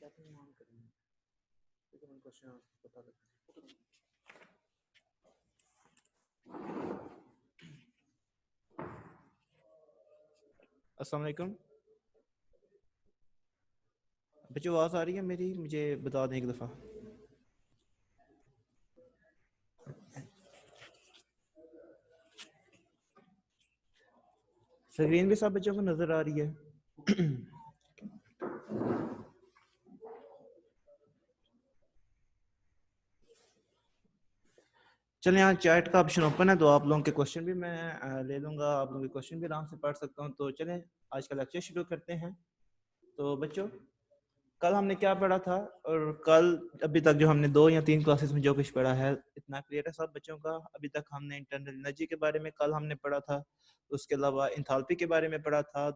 अस्सलाम वालेकुम बच्चों, आवाज़ आ रही है मेरी? मुझे बता दें एक दफ़ा। स्क्रीन भी सब बच्चों को नज़र आ रही है? चलिए, यहाँ चैट का ऑप्शन ओपन है तो आप लोगों के क्वेश्चन भी मैं ले लूँगा, आप लोगों के क्वेश्चन भी आराम से पढ़ सकता हूँ। तो चलें आज का लेक्चर शुरू करते हैं। तो बच्चों, कल हमने क्या पढ़ा था और कल अभी तक जो हमने 2 या 3 क्लासेस में जो कुछ पढ़ा है इतना क्लियर है सब बच्चों का? अभी तक हमने इंटरनल एनर्जी के बारे में कल हमने पढ़ा था, उसके अलावा इंथाल्पी के बारे में पढ़ा था,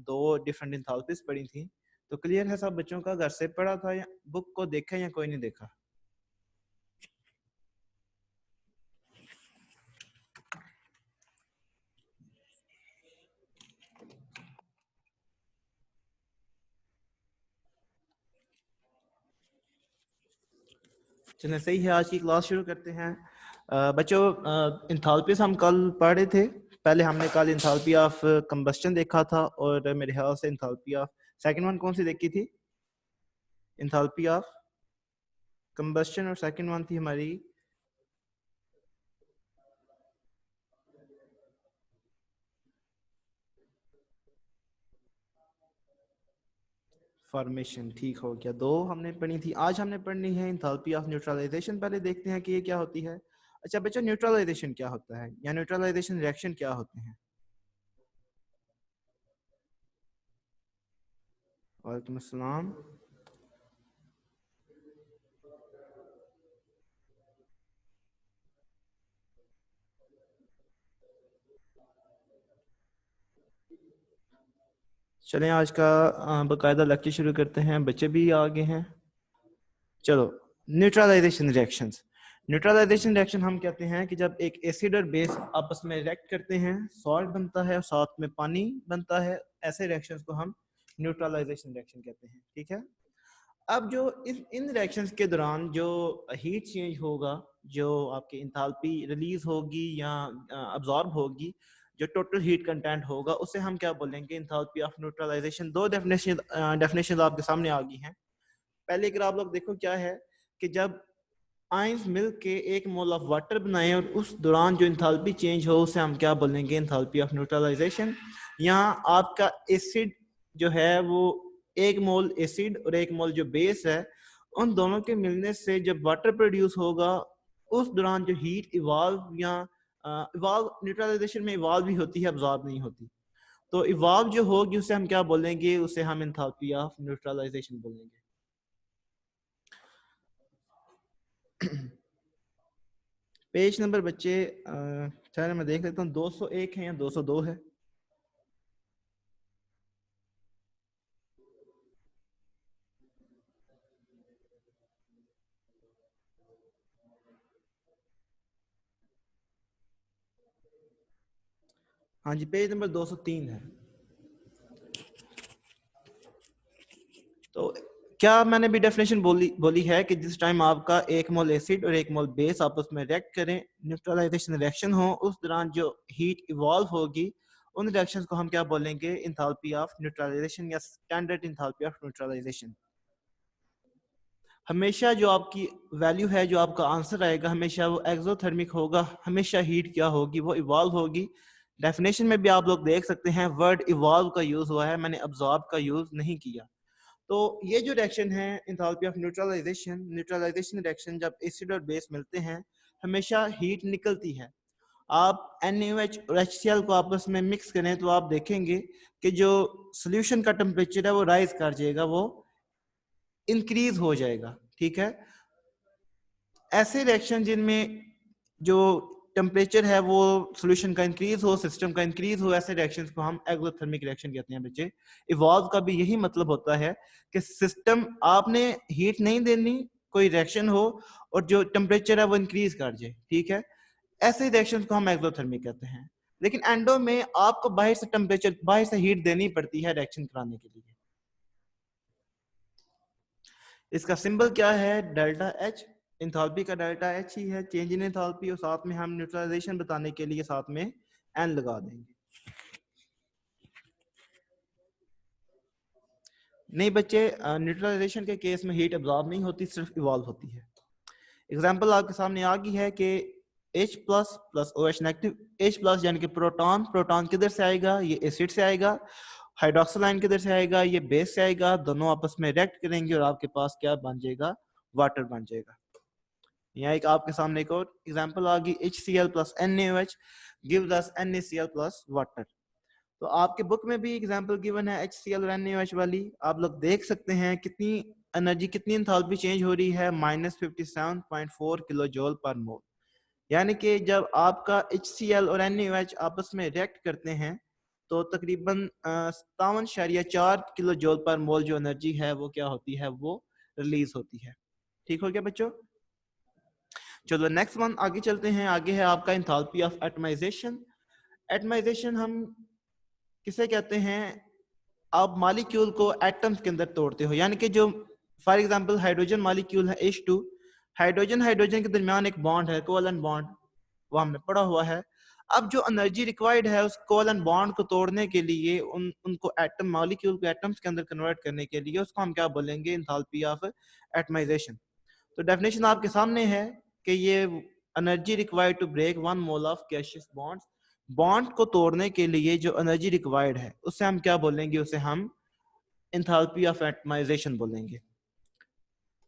2 डिफरेंट इंथाल्पीज पढ़ी थी। तो क्लियर है सब बच्चों का? घर से पढ़ा था या बुक को देखा या कोई नहीं देखा? चलिए सही है, आज की क्लास शुरू करते हैं। बच्चों, इंथाल्पीज हम कल पढ़ रहे थे। पहले हमने कल इंथाल्पी ऑफ कंबस्टन देखा था और मेरे ख्याल से इंथाल्पी ऑफ सेकंड वन कौन सी देखी थी? इंथाल्पी ऑफ कंबस्टन, और सेकंड वन थी हमारी फॉर्मेशन। ठीक हो गया, 2 हमने पढ़ी थी। आज हमने पढ़नी है इंथाल्पी ऑफ न्यूट्रलाइजेशन। पहले देखते हैं कि ये क्या होती है। अच्छा बच्चों, न्यूट्रलाइजेशन क्या होता है या न्यूट्रलाइजेशन रिएक्शन क्या होते हैं? वालेकुम अस्सलाम। चलें आज का बाकायदा लेक्चर शुरू करते हैं। बच्चे भी आगे हैं। चलो, न्यूट्रलाइजेशन रिएक्शंस। न्यूट्रलाइजेशन रिएक्शन हम कहते हैं कि जब एक एसिड और बेस आपस में रिएक्ट करते हैं, सॉल्ट बनता है और साथ में पानी बनता है, ऐसे रिएक्शंस को हम न्यूट्रलाइजेशन रिएक्शन कहते हैं। ठीक है। अब जो इन रिएक्शंस के दौरान जो हीट चेंज होगा, जो आपकी इंथाल्पी रिलीज होगी या अब्जॉर्ब होगी, जो टोटल हीट कंटेंट होगा, उसे हम क्या बोलेंगे? Enthalpy of neutralisation. 2 डेफिनेशन आपके सामने आ गई हैं। पहले अगर आप लोग देखो क्या है कि जब आयंस मिल के 1 मोल ऑफ वाटर बनाएं और उस दौरान जो इंथाल्पी चेंज हो उसे हम क्या बोलेंगे? Enthalpy of neutralisation. यहाँ आपका एसिड जो है वो 1 मोल एसिड और 1 मोल जो बेस है, उन दोनों के मिलने से जब वाटर प्रोड्यूस होगा, उस दौरान जो हीट इवॉल्व या इवॉल्व न्यूट्रलाइजेशन में इवॉल्व भी होती है, अब्जॉर्ब नहीं होती। तो इवॉल्व जो होगी उसे हम क्या बोलेंगे? उसे हम इंथाल्पी ऑफ न्यूट्रलाइजेशन बोलेंगे। पेज नंबर बच्चे चलो मैं देख लेता हूँ, 201 है या 202 है? हाँ जी, पेज नंबर 203 है। तो क्या मैंने भी डेफिनेशन बोली है कि जिस टाइम आपका 1 मोल एसिड और 1 मोल बेस आपस में रिएक्ट करें, न्यूट्रलाइजेशन रिएक्शन हो, उस दौरान जो हीट इवॉल्व होगी, उन रिएक्शंस को हम क्या बोलेंगे? इंथाल्पी ऑफ न्यूट्रलाइजेशन या स्टैंडर्ड इंथाल्पी ऑफ न्यूट्रलाइजेशन। हमेशा जो आपकी वैल्यू है, जो आपका आंसर आएगा, हमेशा वो एक्सोथर्मिक होगा। हमेशा हीट क्या होगी? वो इवॉल्व होगी। डेफिनेशन में भी आप लोग देख सकते हैं वर्ड इवॉल्व का यूज हुआ है, मैंने अब्जॉर्ब का यूज नहीं किया। तो ये जो रिएक्शन है इंथाल्पी ऑफ न्यूट्रलाइजेशन रिएक्शन, जब एसिड और बेस मिलते हैं हमेशा हीट निकलती है। आप NaOH और HCl को आपस में मिक्स करें तो आप देखेंगे कि जो सोल्यूशन का टेम्परेचर है वो राइज कर जाएगा, वो इंक्रीज हो जाएगा। ठीक है। ऐसे रिएक्शन जिनमें जो टेम्परेचर है वो सॉल्यूशन का इंक्रीज हो, सिस्टम का इंक्रीज हो, ऐसे रिएक्शंस को हम एक्सोथर्मिक रिएक्शन कहते हैं बच्चे। इवॉल्व का भी यही मतलब होता है कि सिस्टम, आपने हीट नहीं देनी, कोई रिएक्शन हो और जो टेम्परेचर है वो इंक्रीज कर जाए। ठीक है। ऐसे रिएक्शंस को हम एक्सोथर्मिक कहते हैं। लेकिन एंडो में आपको बाहर से टेम्परेचर, बाहर से हीट देनी पड़ती है रिएक्शन कराने के लिए। इसका सिंबल क्या है, डेल्टा एच। इंथाल्पी का डेल्टा एच ही है, चेंज इन इंथाल्पी, और साथ में हम न्यूट्रलाइजेशन बताने के लिए साथ में एन लगा देंगे। नहीं बच्चे, न्यूट्रलाइजेशन के केस में हीट अब्जॉर्ब नहीं होती, सिर्फ इवॉल्व होती है। एग्जांपल आपके सामने आ गई है कि H plus plus OH negative, H plus यानी कि प्रोटॉन, प्रोटॉन किधर से आएगा, ये एसिड से आएगा। हाइड्रोक्सिल आयन किधर से आएगा, ये बेस से आएगा। दोनों आपस में रिएक्ट करेंगे और आपके पास क्या बन जाएगा, वाटर बन जाएगा। यहाँ एक आपके सामने एक और एग्जांपल आ गई, HCl plus NaOH gives us NaCl plus water. तो आपके बुक में भी एग्जांपल गिवन है HCl और NaOH वाली। आप लोग देख सकते हैं कितनी एनर्जी, कितनी एंथैल्पी चेंज हो रही है, -57.4 किलो जूल पर मोल। यानी कि जब आपका HCl और NaOH आपस में रिएक्ट करते हैं तो तकरीबन 57.4 किलो जूल पर मोल जो एनर्जी है वो क्या होती है, वो रिलीज होती है। ठीक हो गया बच्चों? चलो नेक्स्ट वन आगे चलते हैं। आगे है आपका एंथैल्पी ऑफ एटमाइजेशन। एटमाइजेशन हम किसे कहते हैं, आप मॉलिक्यूल को एटम्स के अंदर तोड़ते हो, यानी कि जो फॉर एग्जांपल हाइड्रोजन मॉलिक्यूल है H2, हाइड्रोजन हाइड्रोजन के दरमियान एक बॉन्ड है, कोवलेंट बॉन्ड, वो हमने पढ़ा हुआ है। अब जो एनर्जी रिक्वायर्ड है उस कोवलेंट बॉन्ड को तोड़ने के लिए, उनको एटम, मॉलिक्यूल को एटम्स के अंदर कन्वर्ट करने के लिए, उसको हम क्या बोलेंगे, एंथैल्पी ऑफ एटमाइजेशन। तो डेफिनेशन आपके सामने है कि ये energy required to break one mole of gaseous bonds, bond को तोड़ने के लिए जो एनर्जी रिक्वायर्ड है उससे हम क्या बोलेंगे, उसे हम एंथैल्पी ऑफ एटमाइजेशन बोलेंगे।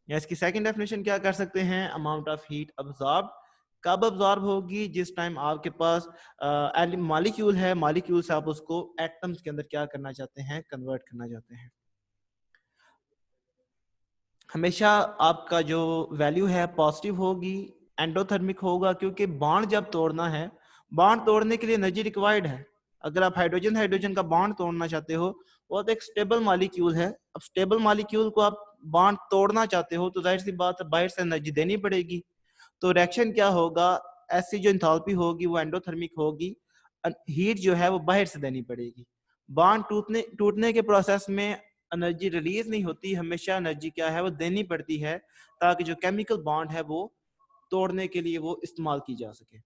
या इसकी सेकंड डेफिनेशन क्या कर सकते हैं, अमाउंट ऑफ हीट अब्सॉर्ब। कब अब्सॉर्ब होगी, जिस टाइम आपके पास मॉलिक्यूल है, मॉलिक्यूल से आप उसको एटम्स के अंदर क्या करना चाहते हैं, कन्वर्ट करना चाहते हैं। हमेशा आपका जो वैल्यू है पॉजिटिव होगी, एंडोथर्मिक होगा, क्योंकि बॉन्ड जब तोड़ना है, बॉन्ड तोड़ने के लिए एनर्जी रिक्वायर्ड है। अगर आप हाइड्रोजन हाइड्रोजन का बॉन्ड तोड़ना चाहते हो, वो तो एक स्टेबल मॉलिक्यूल है। अब स्टेबल मॉलिक्यूल को आप बॉन्ड तोड़ना चाहते हो तो जाहिर सी बात है बाहर से एनर्जी देनी पड़ेगी। तो रिएक्शन क्या होगा, ऐसी जो एंथैल्पी होगी वो एंडोथर्मिक होगी, हीट जो है वो बाहर से देनी पड़ेगी। बॉन्ड टूटने टूटने के प्रोसेस में एनर्जी रिलीज नहीं होती, हमेशा एनर्जी क्या है वो देनी पड़ती है, ताकि जो केमिकल बॉन्ड है वो तोड़ने के लिए वो इस्तेमाल की जा सके।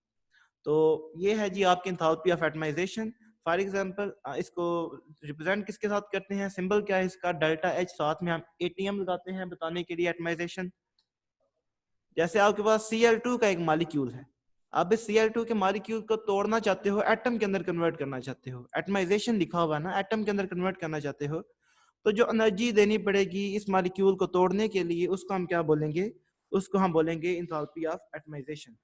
तो ये है जी आपकी enthalpy of atomisation. For example इसको रिप्रेजेंट किसके साथ करते हैं, सिंबल क्या है इसका, डेल्टा एच, साथ में हम ATM लगाते हैं बताने के लिए एटमाइजेशन। जैसे आपके पास Cl2 का एक मॉलिक्यूल है, आप इस Cl2 के मॉलिक्यूल को तोड़ना चाहते हो, एटम के अंदर कन्वर्ट करना चाहते हो, एटमाइजेशन लिखा हुआ है ना, एटम के अंदर कन्वर्ट करना चाहते हो, तो जो एनर्जी देनी पड़ेगी इस मॉलिक्यूल को तोड़ने के लिए उसको हम क्या बोलेंगे, उसको हम बोलेंगे एंथैल्पी ऑफ एटमाइजेशन।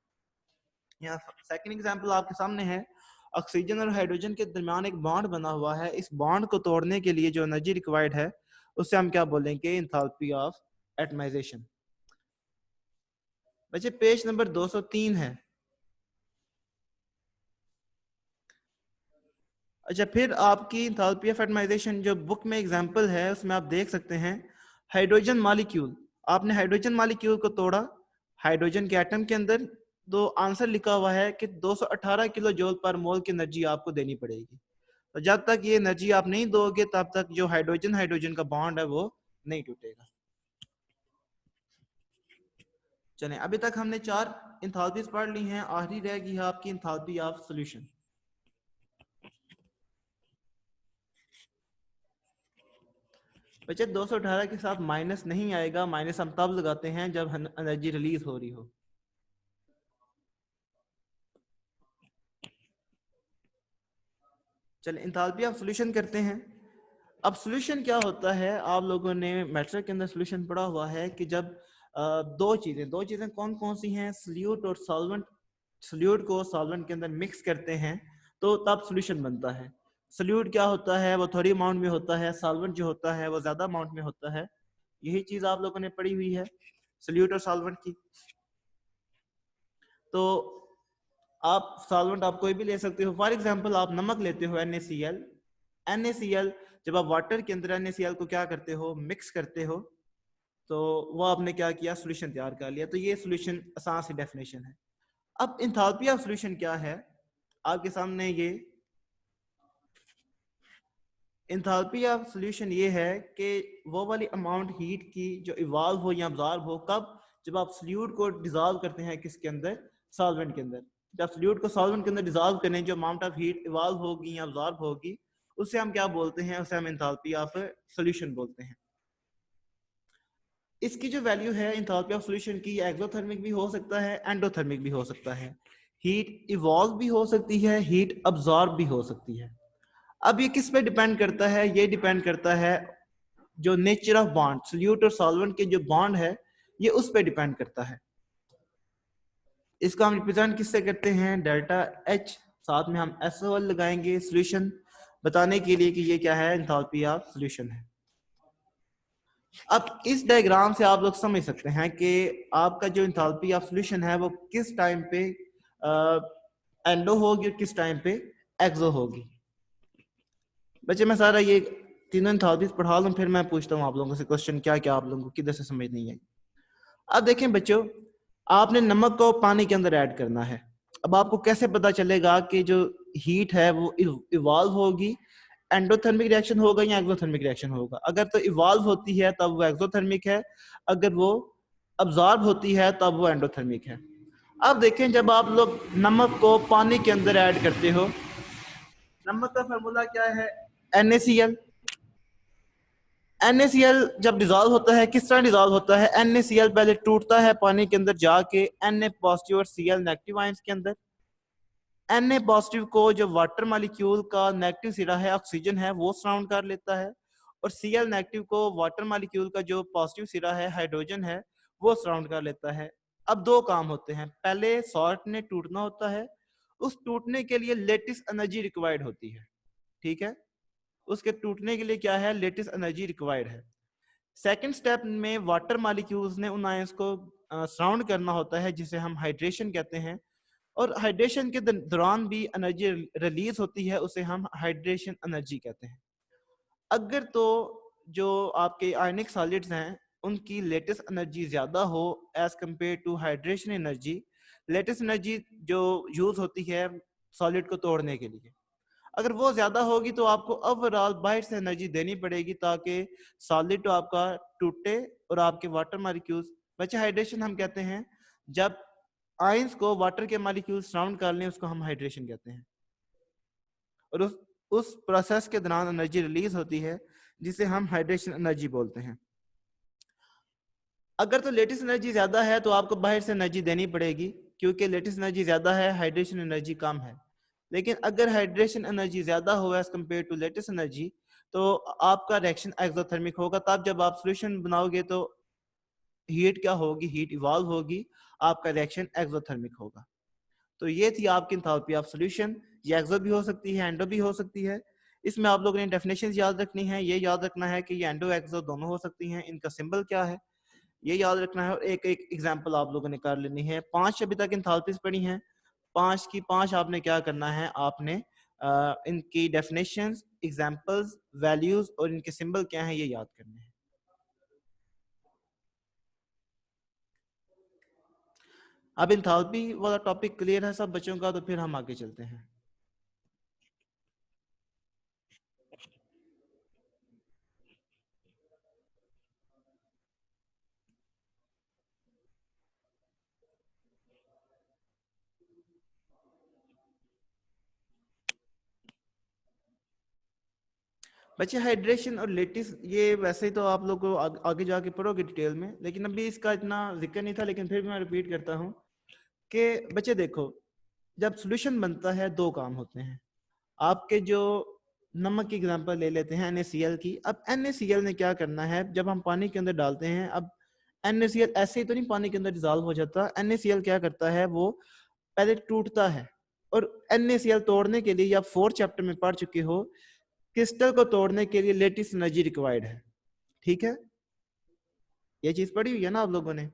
यहाँ सेकंड एग्जांपल आपके सामने है, ऑक्सीजन और हाइड्रोजन के दरमियान एक बॉन्ड बना हुआ है, इस बॉन्ड को तोड़ने के लिए जो एनर्जी रिक्वायर्ड है उससे हम क्या बोलेंगे, एंथैल्पी ऑफ एटमाइजेशन। बच्चे पेज नंबर 203 है। अच्छा, फिर आपकी एंथैल्पी ऑफ एटमाइजेशन जो बुक में एग्जांपल है उसमें आप देख सकते हैं, हाइड्रोजन मॉलिक्यूल, आपने हाइड्रोजन मॉलिक्यूल को तोड़ा हाइड्रोजन के एटम के अंदर, तो आंसर लिखा हुआ है कि 218 किलो जूल पर मोल की एनर्जी आपको देनी पड़ेगी। तो जब तक ये एनर्जी आप नहीं दोगे तब तक जो हाइड्रोजन हाइड्रोजन का बॉन्ड है वो नहीं टूटेगा। चलें, अभी तक हमने 4 एंथैल्पीज पढ़ ली हैं, आखिरी रह गई है आपकी एंथैल्पी ऑफ सॉल्यूशन। बच्चे 218 के साथ माइनस नहीं आएगा, माइनस हम तब लगाते हैं जब एनर्जी रिलीज हो रही हो। चलिए एंथैल्पी ऑफ सॉल्यूशन करते हैं। अब सॉल्यूशन क्या होता है, आप लोगों ने मैट्रिक के अंदर सॉल्यूशन पढ़ा हुआ है कि जब दो चीजें कौन कौन सी हैं, सॉल्यूट और सॉल्वेंट, सॉल्यूट को सॉल्वेंट के अंदर मिक्स करते हैं तो तब सॉल्यूशन बनता है। सॉल्यूट क्या होता है, वो थोड़ी अमाउंट में होता है, सॉल्वेंट जो होता है वो ज्यादा अमाउंट में होता है। यही चीज आप लोगों ने पढ़ी हुई है सॉल्यूट और सॉल्वेंट की। तो आप सॉल्वेंट आप कोई भी ले सकते हो, फॉर एग्जांपल आप नमक लेते हो NaCl, NaCl जब आप वाटर के अंदर NaCl को क्या करते हो, मिक्स करते हो, तो वो आपने क्या किया, सॉल्यूशन तैयार कर लिया। तो ये सॉल्यूशन आसान सी डेफिनेशन है। अब एंथैल्पी ऑफ सॉल्यूशन क्या है, आपके सामने ये इंथैल्पी ऑफ सॉल्यूशन ये है कि वो वाली अमाउंट हीट की जो इवॉल्व हो या अब्जॉर्ब हो, कब? जब आप सॉल्यूट को डिजॉल्व करते हैं किसके अंदर? सॉल्वेंट के अंदर। जब सॉल्यूट को सॉल्वेंट के अंदर डिजॉल्व करें, जो अमाउंट ऑफ हीट इवॉल्व होगी या अब्जॉर्ब होगी, उसे हम क्या बोलते हैं? उसे हम इंथैल्पी ऑफ सॉल्यूशन बोलते हैं। इसकी जो वैल्यू है इंथैल्पी ऑफ सॉल्यूशन की, एक्सोथर्मिक भी हो सकता है, एंडोथर्मिक भी हो सकता है। हीट इवॉल्व भी हो सकती है, हीट अब्जॉर्ब भी हो सकती है। अब ये किस पे डिपेंड करता है? ये डिपेंड करता है जो नेचर ऑफ बॉन्ड, सॉल्यूट और सॉल्वेंट के जो बॉन्ड है, ये उस पे डिपेंड करता है। इसका हम रिप्रेजेंट किससे करते हैं? डेल्टा एच, साथ में हम SOL लगाएंगे सॉल्यूशन बताने के लिए कि ये क्या है? एंथैल्पी ऑफ सॉल्यूशन है। अब इस डायग्राम से आप लोग समझ सकते हैं कि आपका जो एंथैल्पी ऑफ सॉल्यूशन है वो किस टाइम पे एंडो होगी और किस टाइम पे एक्सो होगी। बच्चे मैं सारा ये तीनों एंथैल्पीज पढ़ा लूं, फिर मैं पूछता हूँ आप लोगों से क्वेश्चन क्या क्या आप लोगों को किधर से समझ नहीं आई। अब देखें बच्चों, आपने नमक को पानी के अंदर ऐड करना है। अब आपको कैसे पता चलेगा कि जो हीट है वो इवॉल्व होगी, एंडोथर्मिक रिएक्शन होगा या एक्सोथर्मिक रिएक्शन होगा? अगर तो इवॉल्व होती है तब वो एक्सोथर्मिक है, अगर वो अब्जॉर्ब होती है तब वो एंडोथर्मिक है। अब देखें, जब आप लोग नमक को पानी के अंदर ऐड करते हो, नमक का फार्मूला क्या है? NaCl। NaCl जब डिजॉल्व होता है, किस तरह डिजॉल्व होता है? NaCl पहले टूटता है पानी के अंदर जाके Na पॉजिटिव और Cl नेगेटिव आयंस के अंदर। Na पॉजिटिव को जो वाटर मॉलिक्यूल का नेगेटिव सिरा है, ऑक्सीजन है, वो सराउंड कर लेता है, और Cl नेगेटिव को वाटर मॉलिक्यूल का जो पॉजिटिव सिरा है, हाइड्रोजन है, वो सराउंड कर लेता है। अब दो काम होते हैं, पहले सॉल्ट ने टूटना होता है, उस टूटने के लिए लेटिस एनर्जी रिक्वायर्ड होती है, ठीक है? उसके टूटने के लिए क्या है? लेटिस एनर्जी रिक्वायर्ड है। सेकेंड स्टेप में वाटर मॉलिक्यूल्स ने उन आयंस को सराउंड करना होता है, जिसे हम हाइड्रेशन कहते हैं, और हाइड्रेशन के दौरान भी एनर्जी रिलीज होती है, उसे हम हाइड्रेशन एनर्जी कहते हैं। अगर तो जो आपके आयनिक सॉलिड्स हैं उनकी लेटेस्ट एनर्जी ज्यादा हो as compare to hydration energy, lattice energy जो यूज होती है सॉलिड को तोड़ने के लिए, अगर वो ज्यादा होगी तो आपको ओवरऑल बाहर से एनर्जी देनी पड़ेगी ताकि सॉलिड तो आपका टूटे और आपके वाटर मॉलिक्यूल्स बचे। हाइड्रेशन हम कहते हैं जब आयंस को वाटर के मॉलिक्यूल सराउंड कर लें, उसको हम हाइड्रेशन कहते हैं, और उस प्रोसेस के दौरान एनर्जी रिलीज होती है जिसे हम हाइड्रेशन एनर्जी बोलते हैं। अगर तो लेटेस्ट एनर्जी ज्यादा है तो आपको बाहर से एनर्जी देनी पड़ेगी, क्योंकि लेटेस्ट एनर्जी ज्यादा है, हाइड्रेशन एनर्जी कम है। लेकिन अगर हाइड्रेशन एनर्जी ज्यादा हो as compare to lattice energy, तो आपका रिएक्शन एक्सोथर्मिक होगा। तब जब आप सॉल्यूशन बनाओगे तो हीट क्या होगी? हीट इवॉल्व होगी, आपका रिएक्शन एक्सोथर्मिक होगा। तो ये थी आपकी एंथैल्पी ऑफ सॉल्यूशन। ये एक्सो भी हो सकती है, एंडो भी हो सकती है। इसमें आप लोगों ने डेफिनेशंस याद रखनी है। ये याद रखना है कि ये एंडो एक्सो दोनों हो सकती हैं, इनका सिंबल क्या है ये याद रखना है, और एक एक एग्जांपल आप लोगों ने कर लेनी है। 5 अभी तक एंथैल्पीज पढ़ी हैं, 5 की 5 आपने क्या करना है? आपने इनकी डेफिनेशंस, एग्जांपल्स, वैल्यूज और इनके सिंबल क्या हैं ये याद करने हैं। अब एंथैल्पी वाला टॉपिक क्लियर है सब बच्चों का? तो फिर हम आगे चलते हैं। बच्चे हाइड्रेशन और लेटिस ये वैसे तो आप लोग को आगे जाके पढ़ोगे डिटेल में, लेकिन अभी इसका इतना जिक्र नहीं था, लेकिन फिर भी मैं रिपीट करता हूँ कि बच्चे देखो, जब सॉल्यूशन बनता है दो काम होते हैं। आपके जो नमक की एग्जांपल ले लेते हैं NaCl की। अब NaCl ने क्या करना है? जब हम पानी के अंदर डालते हैं, अब NaCl ऐसे ही तो नहीं पानी के अंदर डिजॉल्व हो जाता। NaCl क्या करता है? वो पहले टूटता है, और NaCl तोड़ने के लिए, या 4th चैप्टर में पढ़ चुके हो, क्रिस्टल को तोड़ने के लिए लेटिस एनर्जी रिक्वायर्ड है, ठीक है? ये चीज पढ़ी हुई है ना आप लोगों ने।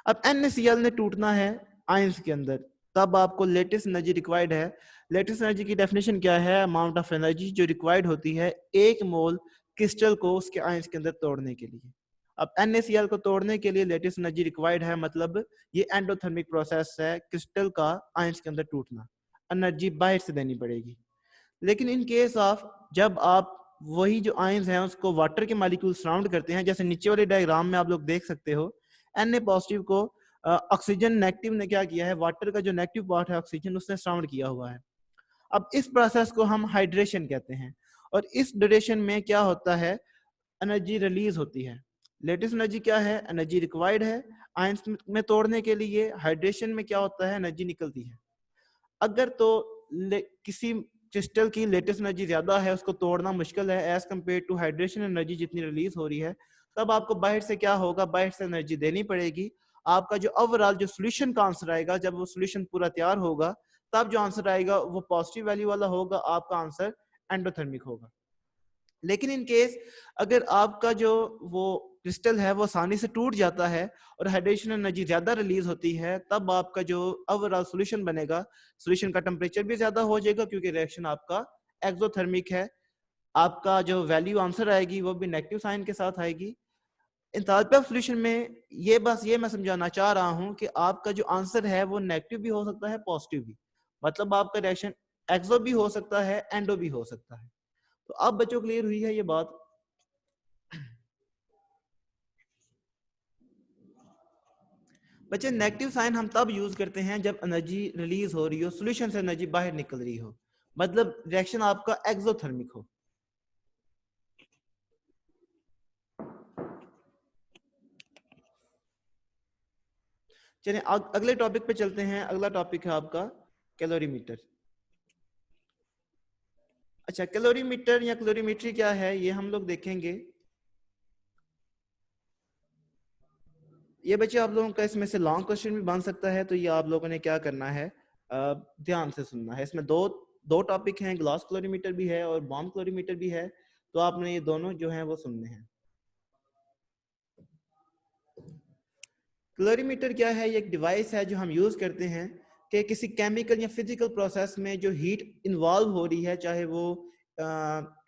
अब NaCl ने टूटना है आयंस के अंदर, तब आपको लेटेस्ट एनर्जी रिक्वायर्ड है। लेटेस्ट एनर्जी की डेफिनेशन क्या है? अमाउंट ऑफ एनर्जी जो रिक्वायर्ड होती है 1 मोल क्रिस्टल को उसके आयंस के अंदर तोड़ने के लिए। अब NaCl को तोड़ने के लिए लेटेस्ट एनर्जी रिक्वायर्ड है, मतलब ये एंडोथर्मिक प्रोसेस है, क्रिस्टल का आयंस के अंदर टूटना, एनर्जी बाहर से देनी पड़ेगी। लेकिन इन केस ऑफ जब आप वही जो आयंस हैं उसको वाटर के मॉलिक्यूल सराउंड करते हैं। जैसे नीचे वाले डायग्राम में आप लोग देख सकते हो, Na पॉजिटिव को ऑक्सीजन नेगेटिव ने क्या किया है, वाटर का जो नेगेटिव पार्ट है ऑक्सीजन उसने सराउंड किया हुआ है। अब इस प्रोसेस को हम हाइड्रेशन कहते हैं, और इस ड्यूरेशन में क्या होता है, एनर्जी रिलीज होती है। लेटेस्ट एनर्जी क्या है, एनर्जी रिक्वायर्ड है आयंस में तोड़ने के लिए। हाइड्रेशन में क्या होता है, एनर्जी निकलती है। अगर तो किसी क्रिस्टल की लेटेस्ट एनर्जी ज्यादा है, उसको तोड़ना मुश्किल है as compare to hydration energy जितनी रिलीज हो रही है, तब आपको बाहर से क्या होगा, बाहर से एनर्जी देनी पड़ेगी। आपका जो ओवरऑल जो सोल्यूशन का आंसर आएगा, जब वो सोल्यूशन पूरा तैयार होगा, तब जो आंसर आएगा वो पॉजिटिव वैल्यू वाला होगा, आपका आंसर एंडोथर्मिक होगा। लेकिन इन केस अगर आपका जो वो क्रिस्टल है वो आसानी से टूट जाता है और हाइड्रेशन एनर्जी ज्यादा रिलीज होती है, तब आपका जो ओवरऑल सॉल्यूशन बनेगा, सॉल्यूशन का टेम्परेचर भी ज्यादा हो जाएगा क्योंकि रिएक्शन आपका एक्सोथर्मिक है। आपका जो वैल्यू आंसर आएगी वो भी नेगेटिव साइन के साथ आएगी। इंथैल्पी ऑफ सॉल्यूशन में ये बस ये मैं समझाना चाह रहा हूं कि आपका जो आंसर है वो नेगेटिव भी हो सकता है, पॉजिटिव भी। मतलब आपका रिएक्शन एक्सो भी हो सकता है, एंडो भी हो सकता है। तो अब बच्चों क्लियर हुई है ये बात। बच्चे नेगेटिव साइन हम तब यूज करते हैं जब एनर्जी रिलीज हो रही हो, सॉल्यूशन से एनर्जी बाहर निकल रही हो, मतलब रिएक्शन आपका एक्सोथर्मिक हो। चलिए अगले टॉपिक पे चलते हैं। अगला टॉपिक है आपका कैलोरीमीटर। अच्छा, कैलोरीमीटर या कैलोरीमेट्री क्या है ये हम लोग देखेंगे। ये बच्चे आप लोगों का इसमें से लॉन्ग क्वेश्चन भी बन सकता है, तो ये आप लोगों ने क्या करना है, ध्यान से सुनना है। इसमें दो दो टॉपिक हैं, ग्लास कैलोरीमीटर भी है और बॉम्ब कैलोरीमीटर भी है, तो आपने ये दोनों जो हैं वो सुनने हैं। कैलोरीमीटर क्या है, ये एक डिवाइस है जो हम यूज करते हैं कि किसी केमिकल या फिजिकल प्रोसेस में जो हीट इन्वॉल्व हो रही है, चाहे वो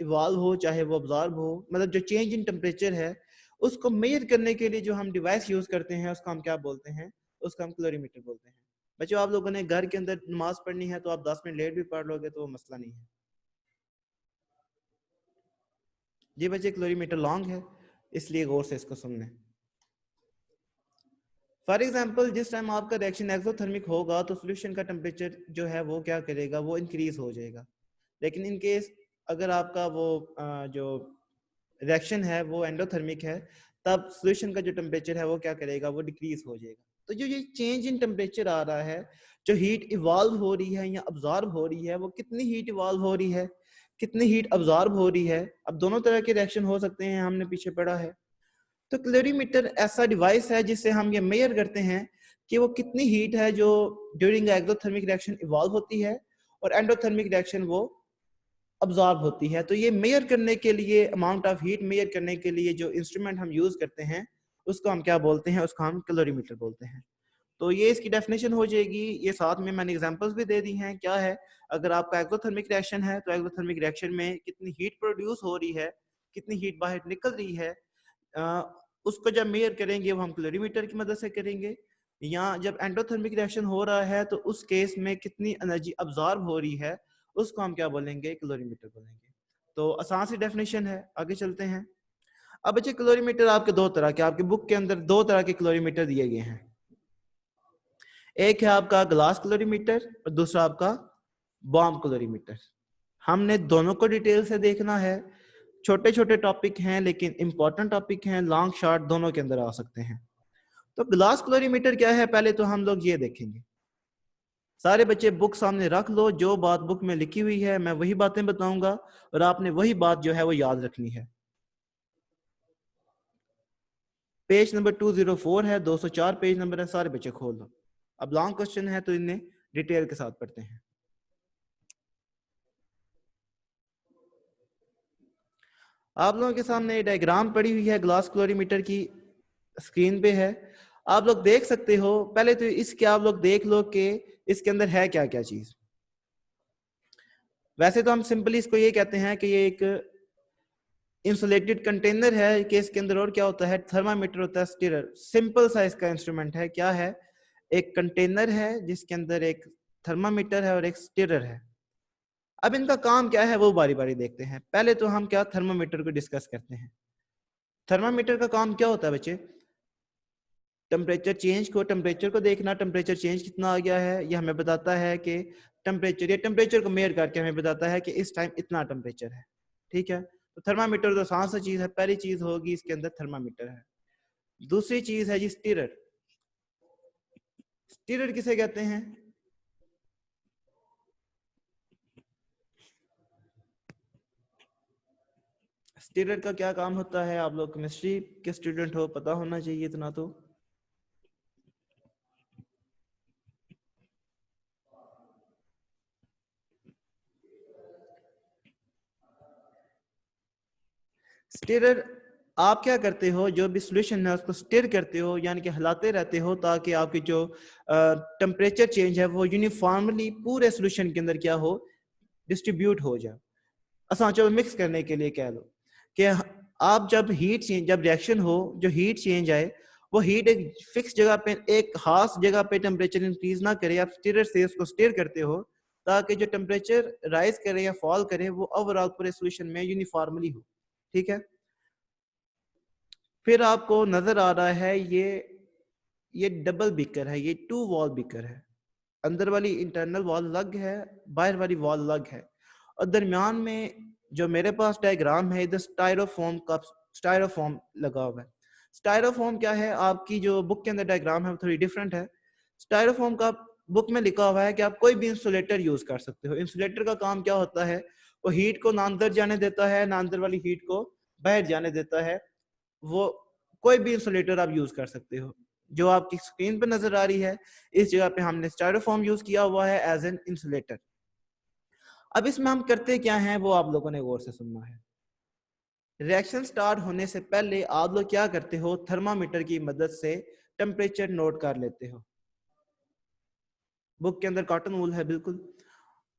इवॉल्व हो चाहे वो ऑब्जॉर्ब हो, मतलब जो चेंज इन टेम्परेचर है, उसको मेजर करने के लिए जो हम डिवाइस यूज करते हैं उसको हम क्या बोलते हैं, उसको हम कैलोरीमीटर बोलते हैं। बच्चों आप लोगों ने घर के अंदर नमाज पढ़नी है तो आप 10 मिनट लेट भी पढ़ लोगे तो वो मसला नहीं है। जी बच्चे, कैलोरीमीटर लॉन्ग है इसलिए गौर से इसको सुनने। फॉर एग्जाम्पल जिस टाइम आपका रिएक्शन एक्सोथर्मिक होगा तो सोल्यूशन का टेम्परेचर जो है वो क्या करेगा, वो इंक्रीज हो जाएगा। लेकिन इन केस अगर आपका वो जो रिएक्शन है वो एंडोथर्मिक है, तब सोल्यूशन का जो टेम्परेचर है वो क्या करेगा, वो डिक्रीज हो जाएगा। तो जो ये चेंज इन टेम्परेचर आ रहा है, जो हीट इवॉल्व हो रही है या अब्जॉर्ब हो रही है, वो कितनी हीट इवॉल्व हो रही है, कितनी हीट अब्जॉर्ब हो रही है। अब दोनों तरह के रिएक्शन हो सकते हैं, हमने पीछे पढ़ा है। तो कैलोरीमीटर ऐसा डिवाइस है जिससे हम ये मेजर करते हैं कि वो कितनी हीट है जो ड्यूरिंग एक्सोथर्मिक रिएक्शन इवॉल्व होती है और एंडोथर्मिक रिएक्शन वो अब्जॉर्ब होती है। तो ये मेजर करने के लिए, अमाउंट ऑफ हीट मेजर करने के लिए जो इंस्ट्रूमेंट हम यूज करते हैं उसको हम क्या बोलते हैं, उसको हम कैलोरीमीटर बोलते हैं। तो ये इसकी डेफिनेशन हो जाएगी। ये साथ में मैंने एग्जांपल्स भी दे दी हैं। क्या है, अगर आपका एक्सोथर्मिक रिएक्शन है तो एक्सोथर्मिक रिएक्शन में कितनी हीट प्रोड्यूस हो रही है, कितनी हीट बाहर निकल रही है, उसको जब मेजर करेंगे वो हम कैलोरीमीटर की मदद से करेंगे। या जब एंडोथर्मिक रिएक्शन हो रहा है तो उस केस में कितनी एनर्जी अब्जॉर्ब हो रही है, उसको हम क्या बोलेंगे, कैलोरीमीटर बोलेंगे। तो आसान सी डेफिनेशन है, आगे चलते हैं। अब बच्चे कैलोरीमीटर आपके दो तरह के, आपके बुक के अंदर दो तरह के कैलोरीमीटर दिए गए हैं। एक है आपका ग्लास कैलोरीमीटर और दूसरा आपका बॉम्ब कैलोरीमीटर। हमने दोनों को डिटेल से देखना है। छोटे छोटे टॉपिक हैं लेकिन इंपॉर्टेंट टॉपिक हैं, लॉन्ग शॉर्ट दोनों के अंदर आ सकते हैं। तो ग्लास कैलोरीमीटर क्या है, पहले तो हम लोग ये देखेंगे। सारे बच्चे बुक सामने रख लो, जो बात बुक में लिखी हुई है मैं वही बातें बताऊंगा और आपने वही बात जो है वो याद रखनी है। पेज नंबर 204 है, 204 पेज नंबर है, सारे बच्चे खोल लो। अब लॉन्ग क्वेश्चन है तो इन्हें डिटेल के साथ पढ़ते हैं। आप लोगों के सामने डायग्राम पड़ी हुई है ग्लास कैलोरीमीटर की, स्क्रीन पे है, आप लोग देख सकते हो। पहले तो इसके आप लोग देख लो कि इसके अंदर है क्या क्या चीज। वैसे तो हम सिंपली इसको ये कहते हैं कि ये एक इंसुलेटेड कंटेनर है, कि इसके अंदर और क्या होता है, थर्मामीटर होता है, स्टीरर। सिंपल सा इसका इंस्ट्रूमेंट है। क्या है, एक कंटेनर है जिसके अंदर एक थर्मामीटर है और एक स्टीरर है। अब इनका काम क्या है वो बारी बारी देखते हैं। पहले तो हम क्या थर्मामीटर को डिस्कस करते हैं। थर्मामीटर का काम क्या होता है बच्चे? टेम्परेचर को देखना, टेम्परेचर चेंज कितना आ गया है, ये हमें बताता है कि टेम्परेचर को मेयर करके हमें बताता है कि इस टाइम इतना टेम्परेचर है। ठीक है, तो थर्मामीटर तो आसान सा चीज है, पहली चीज होगी इसके अंदर थर्मामीटर है। दूसरी चीज है जी स्टीरर। स्टीरर किसे कहते हैं? स्टीरर का क्या काम होता है? आप लोग केमिस्ट्री के स्टूडेंट हो, पता होना चाहिए इतना तो। स्टीरर, आप क्या करते हो, जो भी सॉल्यूशन है उसको स्टीर करते हो, यानी कि हिलाते रहते हो, ताकि आपकी जो टेम्परेचर चेंज है वो यूनिफॉर्मली पूरे सॉल्यूशन के अंदर क्या हो, डिस्ट्रीब्यूट हो जाए। अच्छा चलो मिक्स करने के लिए कह लो कि आप जब रिएक्शन हो, जो हीट चेंज आए, वो हीट एक फिक्स जगह पे, एक खास जगह पे टेम्परेचर इंक्रीज ना करे, आप स्टीरर से उसको स्टीर करते हो ताकि जो टेम्परेचर राइज करे या फॉल करे वो ओवरऑल पूरे सॉल्यूशन में यूनिफॉर्मली हो। ठीक है, फिर आपको नजर आ रहा है ये डबल बीकर है, ये 2 वॉल बीकर है। अंदर वाली इंटरनल वॉल अलग है, बाहर वाली वॉल अलग है, और दरमियान में जो मेरे पास डायग्राम है इधर स्टायरोफोम लगा हुआ है। स्टायरोफोम क्या है? आपकी जो बुक के अंदर डायग्राम है वो थोड़ी डिफरेंट है। स्टायरोफोम का बुक में लिखा हुआ है कि आप कोई भी इंसुलेटर यूज कर सकते हो। इंसुलेटर का काम क्या होता है? वो हीट को ना अंदर जाने देता है ना अंदर वाली हीट को बाहर जाने देता है। वो कोई भी इंसुलेटर आप यूज कर सकते हो। जो आपकी स्क्रीन पे नजर आ रही है, इस जगह पे हमने स्टायरोफोम यूज किया हुआ है एज एन इंसुलेटर। अब इसमें हम करते क्या हैं वो आप लोगों ने गौर से सुनना है। रिएक्शन स्टार्ट होने से पहले आप लोग क्या करते हो, थर्मामीटर की मदद से टेम्परेचर नोट कर लेते हो। बुक के अंदर कॉटन वूल है बिल्कुल।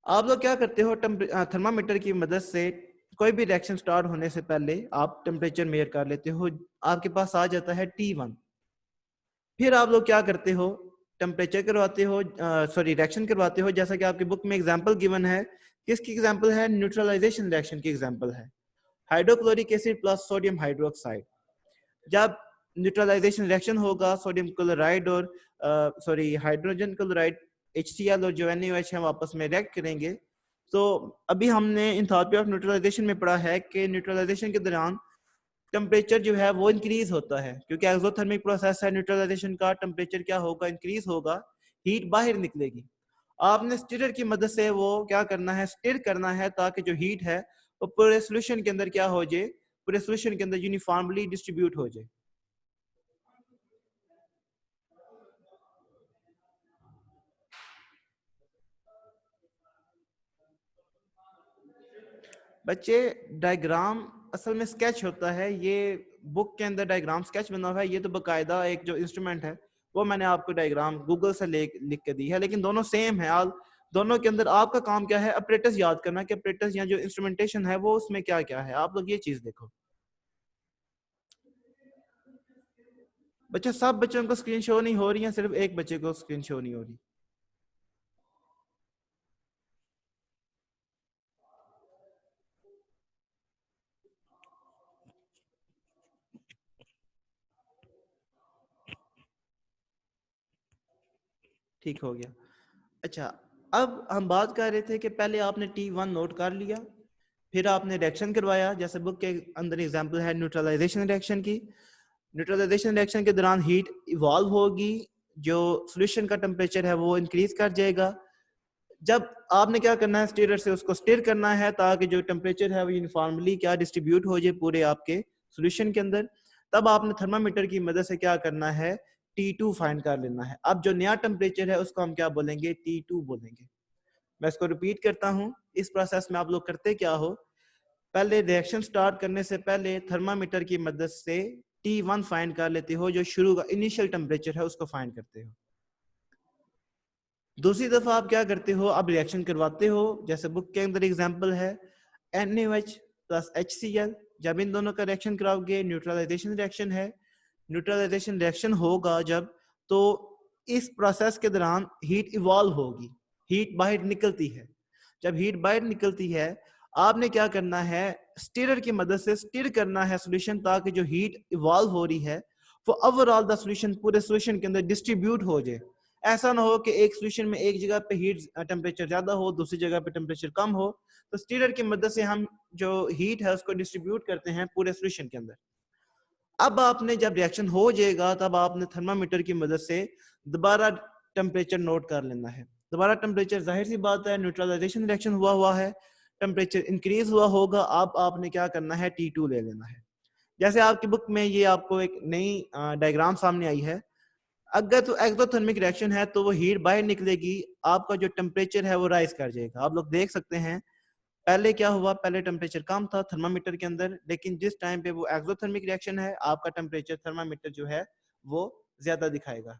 आप लोग क्या करते हो, थर्मामीटर की मदद से कोई भी रिएक्शन स्टार्ट होने से पहले आप टेम्परेचर मेजर कर लेते हो। आपके पास आ जाता है T1। फिर आप लोग क्या करते हो, टेम्परेचर करवाते हो, सॉरी रिएक्शन करवाते हो, जैसा कि आपकी बुक में एग्जांपल गिवन है। किसकी एग्जांपल है? न्यूट्रलाइजेशन रिएक्शन की एग्जांपल है। Hydrochloric acid plus sodium hydroxide. जब न्यूट्रलाइजेशन रिएक्शन होगा, सोडियम क्लोराइड और हाइड्रोजन क्लोराइड HCl और जो NaOH है आपस में रिएक्ट करेंगे। तो अभी हमने इंथैल्पी ऑफ न्यूट्रलाइजेशन में पढ़ा है कि न्यूट्रलाइजेशन के दौरान टेम्परेचर जो है वो इंक्रीज होता है, क्योंकि एक्सोथर्मिक प्रोसेस है। न्यूट्रलाइजेशन का टेम्परेचर क्या होगा? इंक्रीज होगा, हीट बाहर निकलेगी। आपने स्टीरर की मदद से वो क्या करना है, स्टीर करना है, ताकि जो हीट है वो पूरे सॉल्यूशन के अंदर क्या हो जाए, पूरे सॉल्यूशन के अंदर यूनिफॉर्मली डिस्ट्रीब्यूट हो जाए। बच्चे डायग्राम असल में स्केच होता है, ये बुक के अंदर डायग्राम स्केच बना हुआ है, ये तो बकायदा एक जो इंस्ट्रूमेंट है वो मैंने आपको डायग्राम गूगल से लिख के दी है, लेकिन दोनों सेम है। आप दोनों के अंदर आपका काम क्या है, ऑपरेटर्स याद करना कि ऑपरेटर्स या जो इंस्ट्रूमेंटेशन है वो उसमें क्या क्या है। आप लोग ये चीज देखो। बच्चे सब बच्चों को स्क्रीन शो नहीं हो रही है, सिर्फ एक बच्चे को स्क्रीन शो नहीं हो रही। ठीक हो गया। अच्छा, अब हम बात कर रहे थे कि पहले आपने T1 नोट कर लिया, फिर आपने रिएक्शन करवाया, जैसे बुक के अंदर एग्जांपल है न्यूट्रलाइजेशन रिएक्शन की। न्यूट्रलाइजेशन रिएक्शन के दौरान हीट इवॉल्व होगी, जो सॉल्यूशन का टेम्परेचर है वो इंक्रीज कर जाएगा। जब आपने क्या करना है, स्टीरर से उसको स्टीर करना है ताकि जो टेम्परेचर है वो यूनिफॉर्मली क्या डिस्ट्रीब्यूट हो जाए पूरे आपके सॉल्यूशन के अंदर। तब आपने थर्मामीटर की मदद से क्या करना है, T2 फाइंड कर लेना है। अब जो नया टेम्परेचर है उसको हम क्या बोलेंगे, T2 बोलेंगे। मैं इसको रिपीट करता हूँ। इस प्रोसेस में आप लोग करते क्या हो, पहले रिएक्शन स्टार्ट करने से पहले थर्मामीटर की मदद से T1 फाइंड कर लेते हो, जो शुरू का इनिशियल टेम्परेचर है उसको फाइंड करते हो। दूसरी दफा आप क्या करते हो, अब रिएक्शन करवाते हो, जैसे बुक के अंदर एग्जांपल है NaOH प्लस HCl। जब इन दोनों का रिएक्शन कराओगे, न्यूट्रलाइजेशन रिएक्शन है। न्यूट्रलाइजेशन रिएक्शन होगा जब, तो इस प्रोसेस के दौरान हीट इवॉल्व होगी, हीट बाहर निकलती है। जब हीट बाहर निकलती है, आपने क्या करना है, स्टीरर की मदद से स्टीर करना है सॉल्यूशन, ताकि जो हीट इवॉल्व हो रही है वो ओवरऑल द सॉल्यूशन, पूरे सॉल्यूशन के अंदर डिस्ट्रीब्यूट हो जाए। ऐसा ना हो कि एक सॉल्यूशन में एक जगह पे हीट टेम्परेचर ज्यादा हो, दूसरी जगह पे टेम्परेचर कम हो। तो स्टीरर की मदद से हम जो हीट है उसको डिस्ट्रीब्यूट करते हैं पूरे सॉल्यूशन के अंदर। अब आपने जब रिएक्शन हो जाएगा, तब आपने थर्मामीटर की मदद से दोबारा टेम्परेचर नोट कर लेना है। दोबारा टेम्परेचर, जाहिर सी बात है, न्यूट्रलाइजेशन रिएक्शन हुआ है, टेम्परेचर इंक्रीज हुआ होगा। अब आपने क्या करना है, T2 ले लेना है। जैसे आपकी बुक में ये आपको एक नई डायग्राम सामने आई है। अगर तो एक्सोथर्मिक रिएक्शन है तो वो हीट बाहर निकलेगी, आपका जो टेम्परेचर है वो राइज कर जाएगा। आप लोग देख सकते हैं पहले क्या हुआ, पहले टेम्परेचर कम था थर्मामीटर के अंदर, लेकिन जिस टाइम पे वो एक्सोथर्मिक रिएक्शन है, आपका टेम्परेचर थर्मामीटर जो है वो ज्यादा दिखाएगा।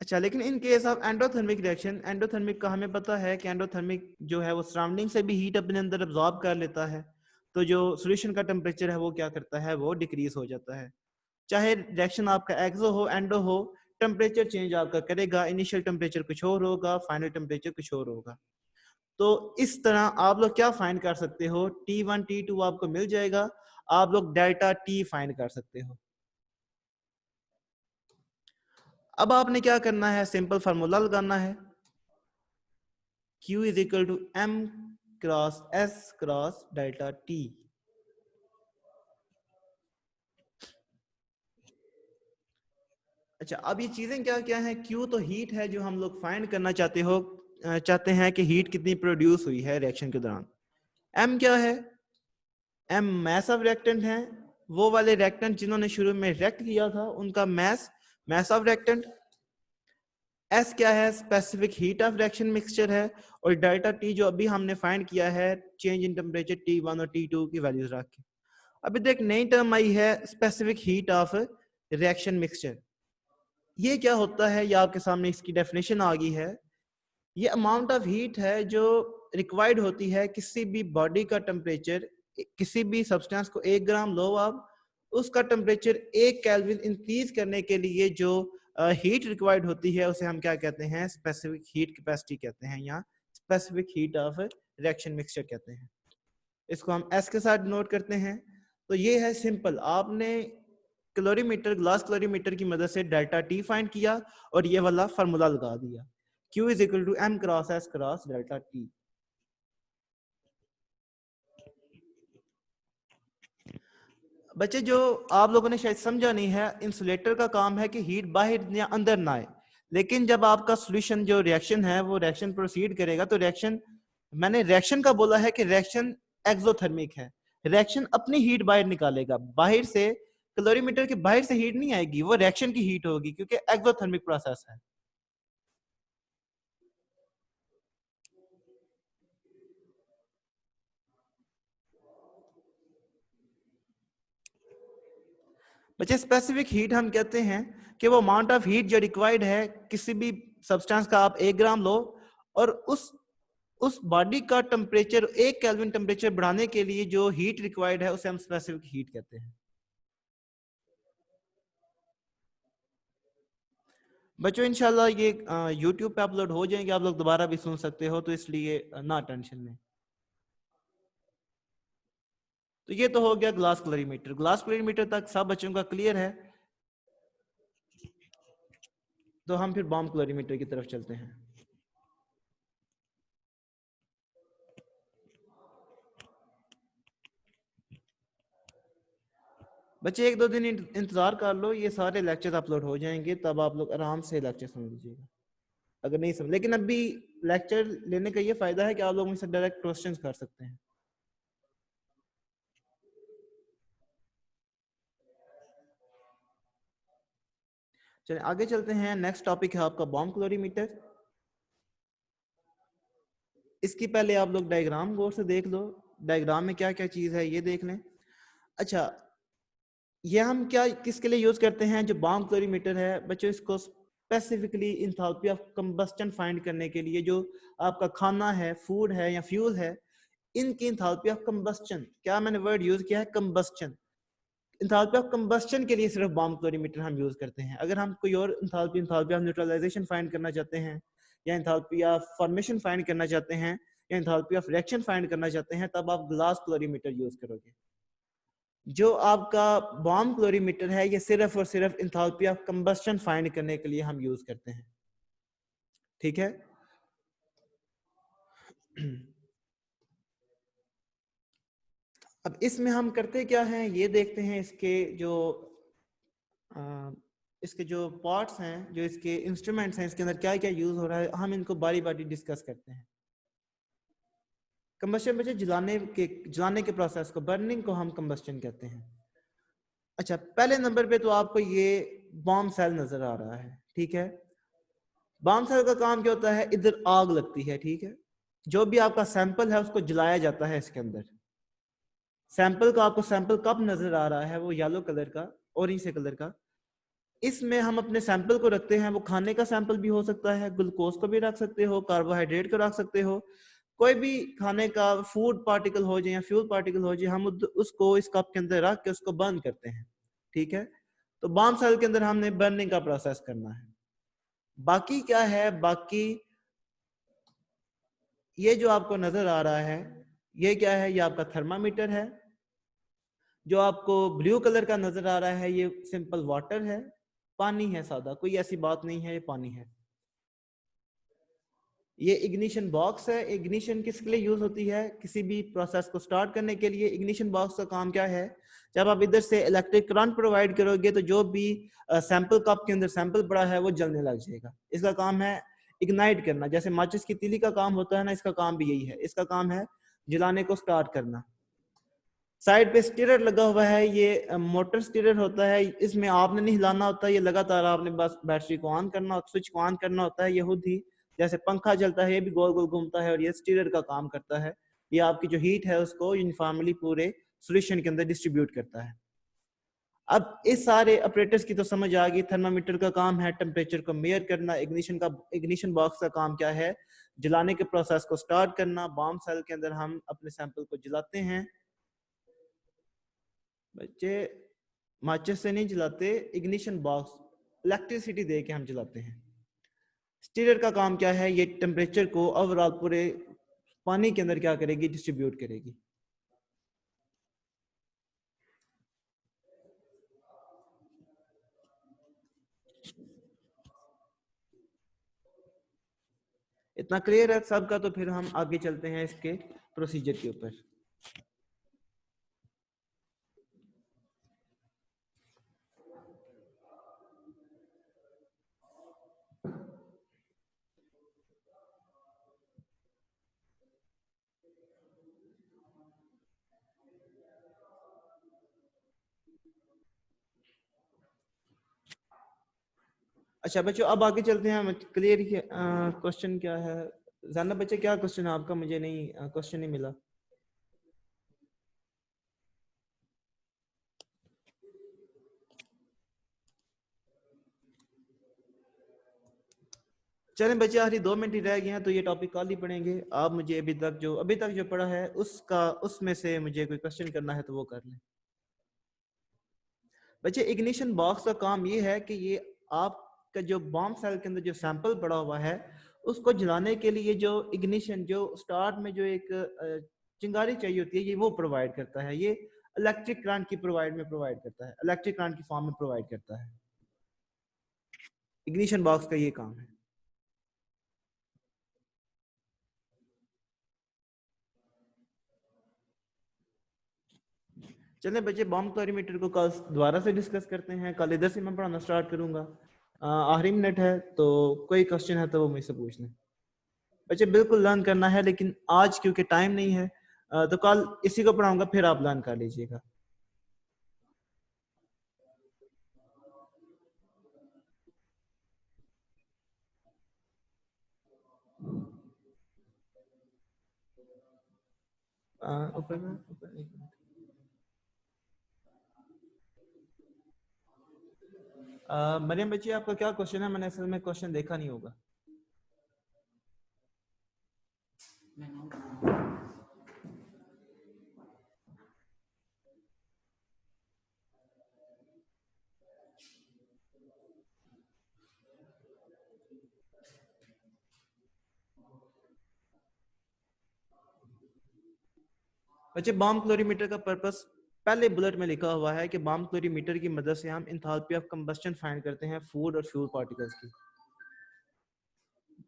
अच्छा, लेकिन in case of endothermic reaction, endothermic का हमें पता है कि एंडोथर्मिक जो है वो सराउंडिंग से भी हीट अपने अंदर अब्सॉर्ब कर लेता है, तो जो सॉल्यूशन का टेम्परेचर है वो क्या करता है, वो डिक्रीज हो जाता है। चाहे रिएक्शन आपका एक्सो हो एंडो हो, टेम्परेचर चेंज आपका करेगा। इनिशियल टेम्परेचर कुछ और होगा, फाइनल टेम्परेचर कुछ और होगा। तो इस तरह आप लोग क्या फाइंड कर सकते हो, T1 T2 आपको मिल जाएगा, आप लोग डेल्टा T फाइंड कर सकते हो। अब आपने क्या करना है, सिंपल फार्मूला लगाना है, Q is equal to M cross S cross delta T। अच्छा, अब ये चीजें क्या क्या है, Q तो हीट है जो हम लोग फाइंड करना चाहते हैं कि हीट कितनी प्रोड्यूस हुई है रिएक्शन के दौरान। M क्या है, M मैस ऑफ रिएक्टेंट है, वो वाले रिएक्टेंट जिन्होंने शुरू में रिएक्ट किया था उनका मैस ऑफ रिएक्टेंट। S क्या है, specific heat of reaction mixture है। और डेल्टा T जो अभी हमने फाइंड किया है, चेंज इन टेम्परेचर T1 और T2 की वैल्यूज रख के। अभी तो एक नई टर्म आई है, specific heat of reaction mixture. ये क्या होता है, ये आपके सामने इसकी डेफिनेशन आ गई है। ये अमाउंट ऑफ हीट है जो रिक्वायर्ड होती है किसी भी बॉडी का टेम्परेचर, किसी भी सब्सटेंस को 1 ग्राम लो आप, उसका टेम्परेचर 1 केल्विन इंक्रीज करने के लिए जो हीट रिक्वायर्ड होती है उसे हम क्या कहते हैं, स्पेसिफिक हीट कैपेसिटी कहते हैं, या specific heat of reaction mixture कहते हैं। इसको हम एस के साथ नोट करते हैं। तो ये है सिंपल, आपने क्लोरीमीटर, ग्लास क्लोरीमीटर की मदद से डेल्टा टी फाइंड किया और ये वाला फार्मूला लगा दिया, Q is equal to M cross S cross delta T। बच्चे, जो आप लोगों ने शायद समझा नहीं है, इंसुलेटर का काम है कि हीट बाहर या अंदर ना आए, लेकिन जब आपका सॉल्यूशन जो रिएक्शन है वो रिएक्शन प्रोसीड करेगा, तो रिएक्शन, मैंने रिएक्शन का बोला है कि रिएक्शन एक्सोथर्मिक है, रिएक्शन अपनी हीट बाहर निकालेगा, बाहर से कैलोरीमीटर के बाहर से हीट नहीं आएगी, वो रिएक्शन की हीट होगी क्योंकि एक्सोथर्मिक प्रोसेस है। बच्चे, स्पेसिफिक हीट हम कहते हैं कि वो अमाउंट ऑफ हीट जो रिक्वायर्ड है किसी भी सब्सटेंस का, आप 1 ग्राम लो और उस बॉडी का टेम्परेचर 1 केल्विन टेम्परेचर बढ़ाने के लिए जो हीट रिक्वायर्ड है उसे हम स्पेसिफिक हीट कहते हैं। बच्चों, इंशाल्लाह ये YouTube पे अपलोड हो जाएंगे, आप लोग दोबारा भी सुन सकते हो, तो इसलिए ना टेंशन में। तो ये तो हो गया ग्लास क्लोरीमीटर। ग्लास क्लोरीमीटर तक सब बच्चों का क्लियर है? तो हम फिर बॉम्ब क्लोरीमीटर की तरफ चलते हैं। बच्चे, 1-2 दिन इंतजार कर लो, ये सारे लेक्चर अपलोड हो जाएंगे, तब आप लोग आराम से लेक्चर सुन लीजिएगा अगर नहीं समझ। लेकिन अभी लेक्चर लेने का ये फायदा है कि आप लोग मुझसे डायरेक्ट क्वेश्चंस कर सकते हैं। चलिए आगे चलते हैं। नेक्स्ट टॉपिक है आपका बॉम्ब क्लोरीमीटर। इसकी पहले आप लोग डायग्राम गौर से देख लो, डायग्राम में क्या क्या चीज है ये देख लें। अच्छा, ये हम क्या किसके लिए यूज करते हैं, जो बॉम्ब क्लोरीमीटर है बच्चों, इसको specifically enthalpy of combustion find करने के लिए, जो आपका खाना है, फूड है या फ्यूल है, इनकी इंथैल्पी ऑफ कंबस्टन, क्या मैंने वर्ड यूज किया है, कंबस्टन, इंथैल्पी ऑफ कंबस्शन के लिए सिर्फ बॉम्ब क्लोरीमीटर हम यूज करते हैं। अगर हम कोई और इंथैल्पी ऑफ न्यूट्रलाइजेशन फाइंड करना चाहते हैं, या इंथैल्पी ऑफ फॉर्मेशन फाइंड करना चाहते हैं, या इंथैल्पी ऑफ रिएक्शन फाइंड करना चाहते हैं, तब आप ग्लास क्लोरीमीटर यूज करोगे। जो आपका बॉम्ब क्लोरीमीटर है ये सिर्फ और सिर्फ इंथैल्पी ऑफ कंबस्शन फाइंड करने के लिए हम यूज करते हैं। ठीक है। अब इसमें हम करते क्या हैं ये देखते हैं। इसके जो पार्ट्स हैं, जो इसके इंस्ट्रूमेंट्स हैं, इसके अंदर क्या क्या यूज हो रहा है, हम इनको बारी बारी डिस्कस करते हैं। कंबस्शन बच्चे जलाने के प्रोसेस को, बर्निंग को हम कंबस्शन कहते हैं। अच्छा, पहले नंबर पे तो आपको ये बॉम्ब सेल नजर आ रहा है। ठीक है। बॉम्ब सेल का काम क्या होता है, इधर आग लगती है। ठीक है। जो भी आपका सैंपल है उसको जलाया जाता है इसके अंदर। सैंपल का आपको सैंपल कब नजर आ रहा है, वो येलो कलर का, ऑरेंज से कलर का। इसमें हम अपने सैंपल को रखते हैं। वो खाने का सैंपल भी हो सकता है, ग्लूकोज को भी रख सकते हो, कार्बोहाइड्रेट को रख सकते हो, कोई भी खाने का फूड पार्टिकल हो जाए या फ्यूल पार्टिकल हो जाए, हम उसको इस कप के अंदर रख के उसको बर्न करते हैं। ठीक है। तो बॉम्ब सेल के अंदर हमने बर्निंग का प्रोसेस करना है। बाकी क्या है, बाकी ये जो आपको नजर आ रहा है ये क्या है, ये आपका थर्मामीटर है। जो आपको ब्लू कलर का नजर आ रहा है ये सिंपल वाटर है, पानी है सादा, कोई ऐसी बात नहीं है, ये पानी है। ये इग्निशन बॉक्स है। इग्निशन किसके लिए यूज होती है, किसी भी प्रोसेस को स्टार्ट करने के लिए। इग्निशन बॉक्स का काम क्या है, जब आप इधर से इलेक्ट्रिक करंट प्रोवाइड करोगे तो जो भी सैंपल कप के अंदर सैंपल पड़ा है वो जलने लग जाएगा। इसका काम है इग्नाइट करना, जैसे माचिस की तीली का काम होता है ना, इसका काम भी यही है। इसका काम है जलाने को स्टार्ट करना। साइड पे स्टीयर लगा हुआ है, ये मोटर स्टीयर होता है। इसमें आपने नहीं हिलाना होता, ये लगातार आपने बस बैटरी को ऑन करना, स्विच को ऑन करना होता है। ये खुद ही जैसे पंखा चलता है, ये भी गोल गोल घूमता है और ये स्टीयर का काम करता है। ये आपकी जो हीट है उसको यूनिफॉर्मली पूरे सॉल्यूशन के अंदर डिस्ट्रीब्यूट करता है। अब इस सारे ऑपरेटर्स की तो समझ आ गई। थर्मामीटर का काम है टेम्परेचर को मेयर करना। इग्निशन बॉक्स का काम क्या है, जलाने के प्रोसेस को स्टार्ट करना। बॉम्ब सेल के अंदर हम अपने सैंपल को जलाते हैं। बच्चे माचिस से नहीं जलाते, इग्निशन बॉक्स इलेक्ट्रिसिटी दे के हम जलाते हैं। स्टीयर का काम क्या है, ये टेम्परेचर को ओवरऑल पूरे पानी के अंदर क्या करेगी, डिस्ट्रीब्यूट करेगी। इतना क्लियर है सबका, तो फिर हम आगे चलते हैं इसके प्रोसीजर के ऊपर। अच्छा बच्चों, अब आगे चलते हैं। क्लियर क्वेश्चन क्या है जानना बच्चे, क्या क्वेश्चन है आपका, मुझे नहीं क्वेश्चन नहीं मिला। चलें बच्चे, आखिरी 2 मिनट ही रह गए हैं तो ये टॉपिक कल ही पढ़ेंगे। आप मुझे अभी तक जो पढ़ा है उसमें से मुझे कोई क्वेश्चन करना है तो वो कर लें। बच्चे इग्निशन बॉक्स का काम ये है कि ये आपका जो बॉम्ब सेल के अंदर जो सैंपल पड़ा हुआ है उसको जलाने के लिए जो इग्निशन, जो स्टार्ट में जो एक चिंगारी चाहिए होती है, ये वो प्रोवाइड करता है। ये इलेक्ट्रिक करंट की प्रोवाइड करता है, इलेक्ट्रिक करंट की फॉर्म में प्रोवाइड करता है। इग्निशन बॉक्स का ये काम है। चले बच्चे, बॉम्ब क्लोरीमीटर को कल दोबारा से डिस्कस करते हैं। कल इधर से मैं पढ़ाना स्टार्ट करूंगा। आखिरी मिनट है तो कोई क्वेश्चन है तो वो मुझसे पूछ लें। बच्चे बिल्कुल लर्न करना है, लेकिन आज क्योंकि टाइम नहीं है तो कल इसी को पढ़ाऊंगा, फिर आप लर्न कर लीजिएगा। मरियम बच्ची, आपका क्या क्वेश्चन है? मैंने असल में क्वेश्चन देखा नहीं होगा। बच्चे बॉम्ब क्लोरीमीटर का पर्पस पहले बुलेट में लिखा हुआ है कि बॉम्ब क्लोरीमीटर की मदद से हम एंथैल्पी ऑफ कंबस्शन फाइंड करते हैं फूड और फ्यूल पार्टिकल्स की।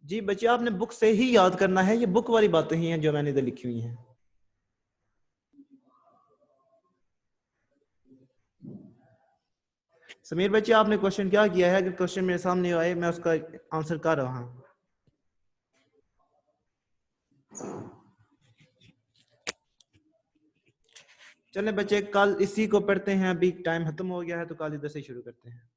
जी बच्चे आपने बुक से ही याद करना है, ये बुक वाली बातें ही हैं जो मैंने इधर लिखी हुई हैं। समीर बच्चे आपने क्वेश्चन क्या किया है? अगर क्वेश्चन मेरे सामने आए मैं उसका आंसर कर रहा हूँ। चलें बच्चे कल इसी को पढ़ते हैं, अभी टाइम खत्म हो गया है तो कल इधर से शुरू करते हैं।